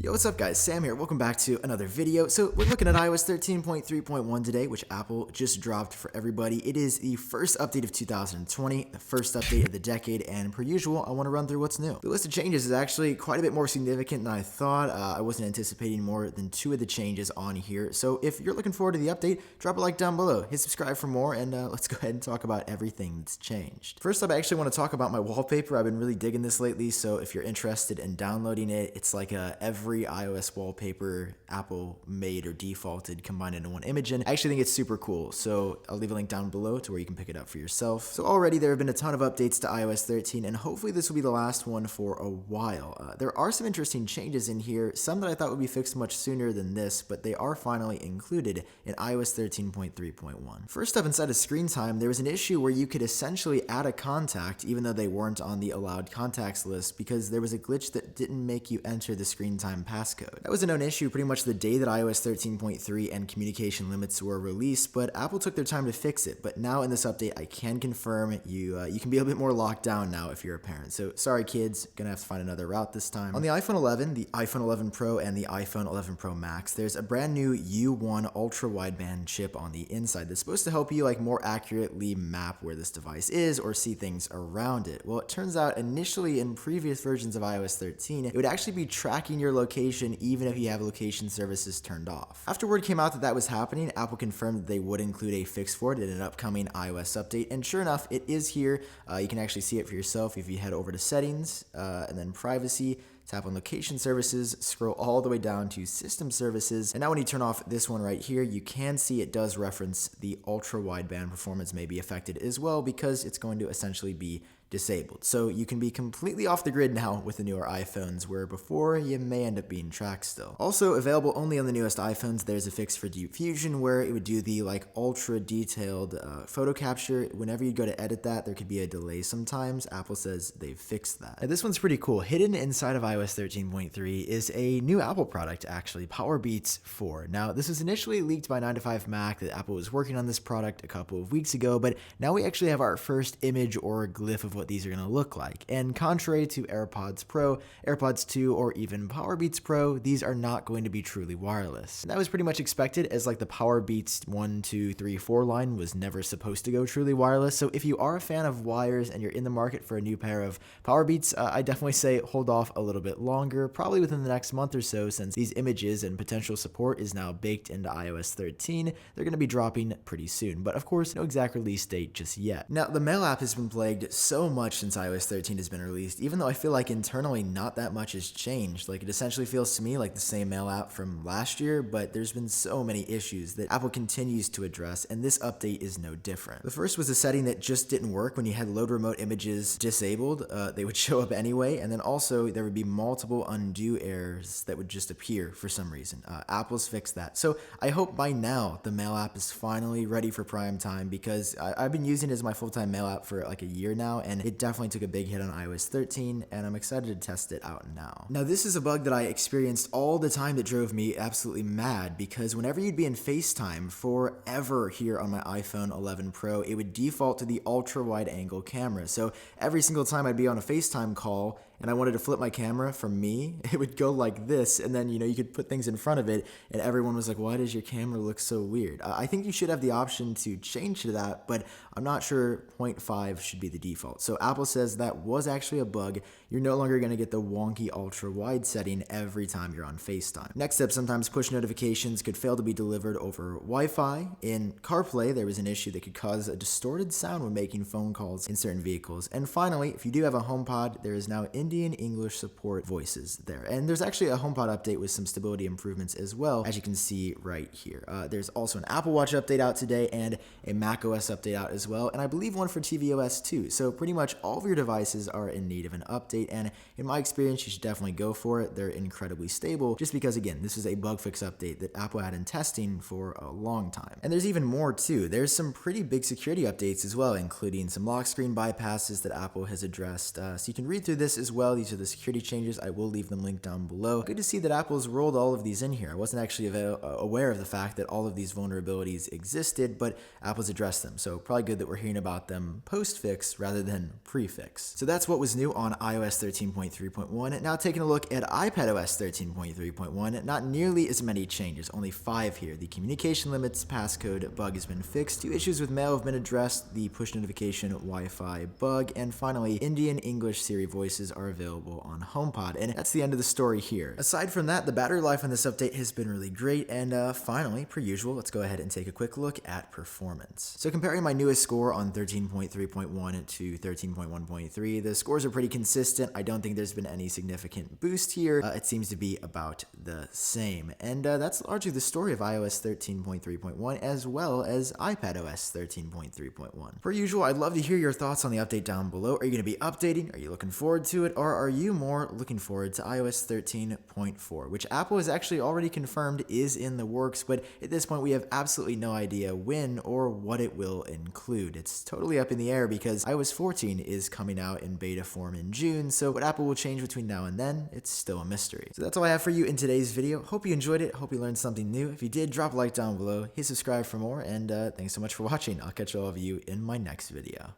Yo, what's up guys? Sam here. Welcome back to another video. So we're looking at iOS 13.3.1 today, which Apple just dropped for everybody. It is the first update of 2020, the first update of the decade, and per usual, I want to run through what's new. The list of changes is actually quite a bit more significant than I thought. I wasn't anticipating more than 2 of the changes on here. So if you're looking forward to the update, drop a like down below, hit subscribe for more, and let's go ahead and talk about everything that's changed. First up, I actually want to talk about my wallpaper. I've been really digging this lately, so if you're interested in downloading it, it's like every iOS wallpaper Apple made or defaulted combined into one image, and I actually think it's super cool. So I'll leave a link down below to where you can pick it up for yourself. So already there have been a ton of updates to iOS 13, and hopefully this will be the last one for a while. There are some interesting changes in here, some that I thought would be fixed much sooner than this, but they are finally included in iOS 13.3.1. First up, inside of screen time, there was an issue where you could essentially add a contact even though they weren't on the allowed contacts list because there was a glitch that didn't make you enter the screen time passcode. That was a known issue pretty much the day that iOS 13.3 and communication limits were released, but Apple took their time to fix it. But now in this update, I can confirm you can be a bit more locked down now if you're a parent. So sorry kids, gonna have to find another route this time. On the iPhone 11, the iPhone 11 Pro, and the iPhone 11 Pro Max, there's a brand new U1 ultra wideband chip on the inside that's supposed to help you more accurately map where this device is or see things around it. Well, it turns out initially in previous versions of iOS 13, it would actually be tracking your location even if you have location services turned off. After word came out that that was happening, Apple confirmed that they would include a fix for it in an upcoming iOS update, and sure enough, it is here. You can actually see it for yourself if you head over to settings and then privacy, tap on location services, scroll all the way down to system services, and now when you turn off this one right here, you can see it does reference the ultra wideband performance may be affected as well because it's going to essentially be disabled. So you can be completely off the grid now with the newer iPhones, where before you may end up being tracked still. Also available only on the newest iPhones, there's a fix for Deep Fusion where it would do the ultra detailed photo capture. Whenever you go to edit that, there could be a delay sometimes. Apple says they've fixed that. Now, this one's pretty cool. Hidden inside of iOS 13.3 is a new Apple product actually, Powerbeats 4. Now this was initially leaked by 9to5Mac that Apple was working on this product a couple of weeks ago, but now we actually have our first image or glyph of what these are going to look like. And contrary to AirPods Pro, AirPods 2, or even Powerbeats Pro, these are not going to be truly wireless. And that was pretty much expected, as the Powerbeats 1, 2, 3, 4 line was never supposed to go truly wireless. So if you are a fan of wires and you're in the market for a new pair of Powerbeats, I definitely say hold off a little bit longer, probably within the next month or so, since these images and potential support is now baked into iOS 13. They're going to be dropping pretty soon, but of course no exact release date just yet. Now the Mail app has been plagued so much since iOS 13 has been released, even though I feel like internally not that much has changed. It essentially feels to me like the same Mail app from last year, but there's been so many issues that Apple continues to address, and this update is no different. The first was a setting that just didn't work when you had load remote images disabled. They would show up anyway, and then also there would be multiple undo errors that would just appear for some reason. Apple's fixed that. So I hope by now the Mail app is finally ready for prime time, because I've been using it as my full-time Mail app for a year now, and it definitely took a big hit on iOS 13, and I'm excited to test it out now. Now this is a bug that I experienced all the time that drove me absolutely mad, because whenever you'd be in FaceTime forever here on my iPhone 11 Pro, it would default to the ultra wide angle camera. So every single time I'd be on a FaceTime call and I wanted to flip my camera from me, it would go like this, and then you could put things in front of it, and everyone was like, why does your camera look so weird? I think you should have the option to change to that, but I'm not sure 0.5 should be the default. So Apple says that was actually a bug. You're no longer going to get the wonky ultra wide setting every time you're on FaceTime. Next up, sometimes push notifications could fail to be delivered over Wi-Fi. In CarPlay, there was an issue that could cause a distorted sound when making phone calls in certain vehicles. And finally, if you do have a HomePod, there is now Indian English support voices there. And there's actually a HomePod update with some stability improvements as well, as you can see right here. There's also an Apple Watch update out today and a macOS update out as well, and I believe one for tvOS too. So pretty much all of your devices are in need of an update, and in my experience, you should definitely go for it. They're incredibly stable, just because again, this is a bug fix update that Apple had in testing for a long time. And there's even more too. There's some pretty big security updates as well, including some lock screen bypasses that Apple has addressed. So you can read through this as well. These are the security changes. I will leave them linked down below. Good to see that Apple's rolled all of these in here. I wasn't actually aware of the fact that all of these vulnerabilities existed, but Apple's addressed them. So probably good that we're hearing about them post-fix rather than pre-fix. So that's what was new on iOS 13.3.1. Now taking a look at iPadOS 13.3.1, not nearly as many changes, only 5 here. The communication limits passcode bug has been fixed. 2 issues with mail have been addressed. The push notification Wi-Fi bug, and finally, Indian English Siri voices are available on HomePod. And that's the end of the story here. Aside from that, the battery life on this update has been really great. And finally, per usual, let's go ahead and take a quick look at performance. So comparing my newest score on 13.3.1 to 13.1.3, the scores are pretty consistent. I don't think there's been any significant boost here. It seems to be about the same. And that's largely the story of iOS 13.3.1 as well as iPadOS 13.3.1. Per usual, I'd love to hear your thoughts on the update down below. Are you going to be updating? Are you looking forward to it? Or are you more looking forward to iOS 13.4, which Apple has actually already confirmed is in the works, but at this point we have absolutely no idea when or what it will include. It's totally up in the air because iOS 14 is coming out in beta form in June, so what Apple will change between now and then, it's still a mystery. So that's all I have for you in today's video. Hope you enjoyed it. Hope you learned something new. If you did, drop a like down below, hit subscribe for more, and thanks so much for watching. I'll catch all of you in my next video.